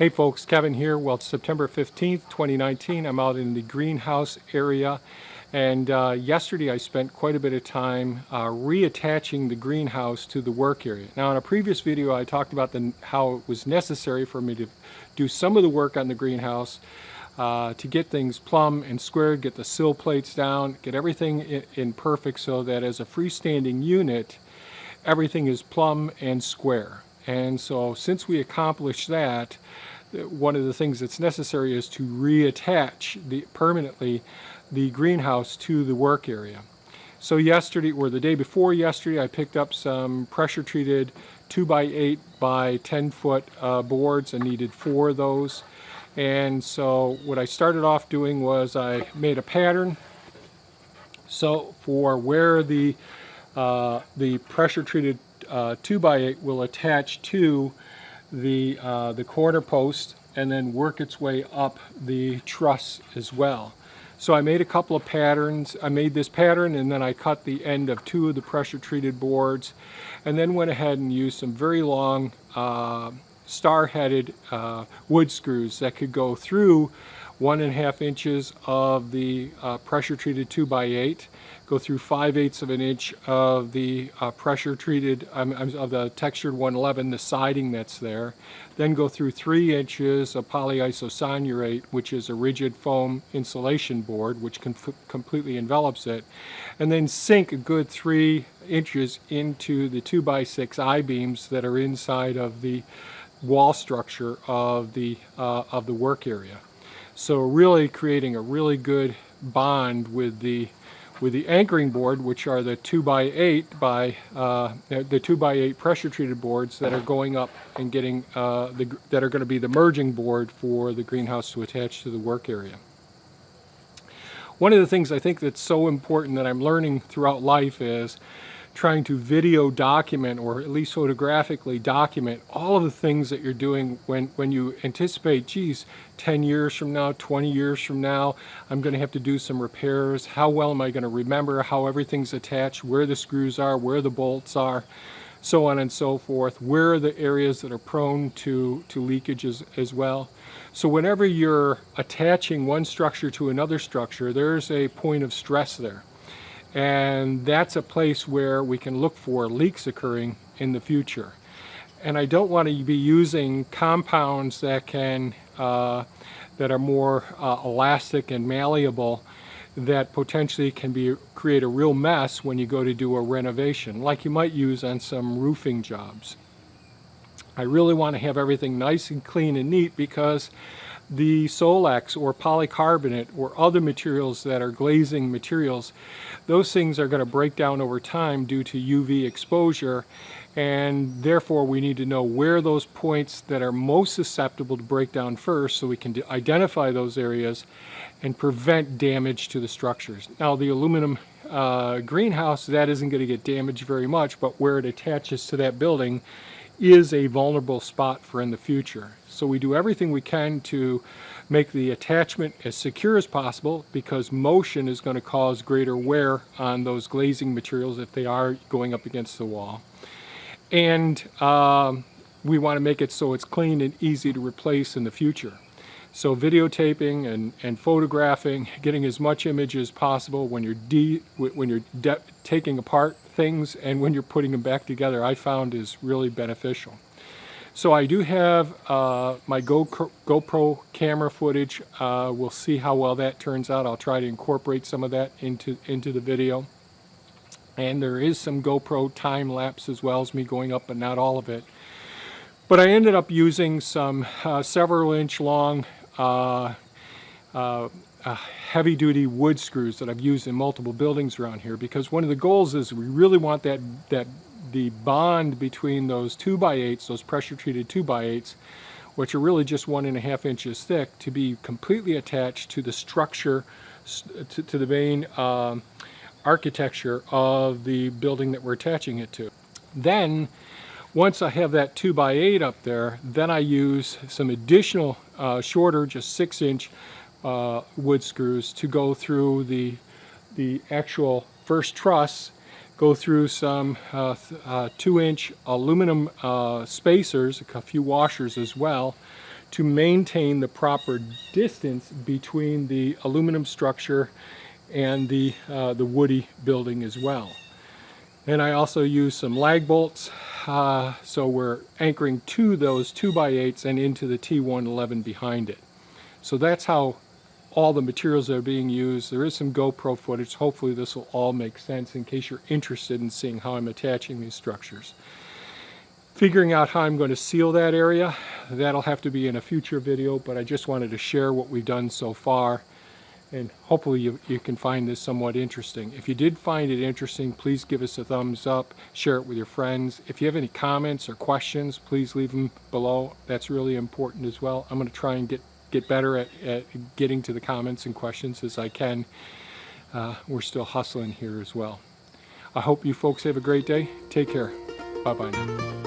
Hey folks, Kevin here. Well, it's September 15th, 2019. I'm out in the greenhouse area, and yesterday I spent quite a bit of time reattaching the greenhouse to the work area. Now in a previous video I talked about how it was necessary for me to do some of the work on the greenhouse to get things plumb and square, get the sill plates down, get everything in perfect so that as a freestanding unit everything is plumb and square. And so since we accomplished that, one of the things that's necessary is to reattach permanently the greenhouse to the work area. So yesterday, or the day before yesterday, I picked up some pressure treated 2x8 by 10 foot boards and needed 4 of those. And so what I started off doing was I made a pattern so for where the pressure treated 2x8 will attach to the corner post and then work its way up the truss as well. So I made a couple of patterns. I made this pattern and then I cut the end of 2 of the pressure treated boards and then went ahead and used some very long star-headed wood screws that could go through 1.5 inches of the pressure treated 2x8, go through 5/8 of an inch of the pressure treated of the textured 111, the siding that's there, then go through 3 inches of polyisoconurate, which is a rigid foam insulation board which completely envelops it, and then sink a good 3 inches into the 2x6 I-beams that are inside of the wall structure of the work area. So really creating a really good bond with the anchoring board, which are the 2x8 by the 2x8 pressure treated boards that are going up and getting that are going to be the merging board for the greenhouse to attach to the work area. One of the things I think that's so important that I'm learning throughout life is trying to video document, or at least photographically document, all of the things that you're doing when you anticipate, geez, 10 years from now, 20 years from now, I'm going to have to do some repairs. How well am I going to remember how everything's attached, where the screws are, where the bolts are, so on and so forth, where are the areas that are prone to leakages as well. So whenever you're attaching one structure to another structure, there's a point of stress there. And that's a place where we can look for leaks occurring in the future. And I don't want to be using compounds that can that are more elastic and malleable, that potentially can create a real mess when you go to do a renovation, like you might use on some roofing jobs. I really want to have everything nice and clean and neat, because the Solex or polycarbonate or other materials that are glazing materials, those things are going to break down over time due to UV exposure, and therefore we need to know where those points that are most susceptible to break down first, so we can identify those areas and prevent damage to the structures. Now the aluminum greenhouse, that isn't going to get damaged very much, but where it attaches to that building is a vulnerable spot for in the future. So we do everything we can to make the attachment as secure as possible, because motion is going to cause greater wear on those glazing materials if they are going up against the wall. And we want to make it so it's clean and easy to replace in the future. So videotaping and photographing, getting as much image as possible when you're taking apart things and when you're putting them back together, I found is really beneficial. So I do have my GoPro camera footage. We'll see how well that turns out. I'll try to incorporate some of that into the video. And there is some GoPro time lapse as well as me going up, but not all of it. But I ended up using some several inch long heavy-duty wood screws that I've used in multiple buildings around here, because one of the goals is we really want the bond between those 2x8s, those pressure-treated 2x8s, which are really just 1.5 inches thick, to be completely attached to the structure, to the main architecture of the building that we're attaching it to. Then once I have that 2x8 up there, then I use some additional shorter, just 6-inch wood screws to go through the actual first truss, go through some 2-inch aluminum spacers, a few washers as well, to maintain the proper distance between the aluminum structure and the woody building as well. And I also use some lag bolts, so we're anchoring to those 2x8s and into the T111 behind it. So that's how all the materials that are being used. There is some GoPro footage. Hopefully this will all make sense in case you're interested in seeing how I'm attaching these structures. Figuring out how I'm going to seal that area, that'll have to be in a future video, but I just wanted to share what we've done so far, and hopefully you can find this somewhat interesting. If you did find it interesting, please give us a thumbs up, share it with your friends. If you have any comments or questions, please leave them below. That's really important as well. I'm going to try and get better at getting to the comments and questions as I can. We're still hustling here as well. I hope you folks have a great day. Take care. Bye-bye now.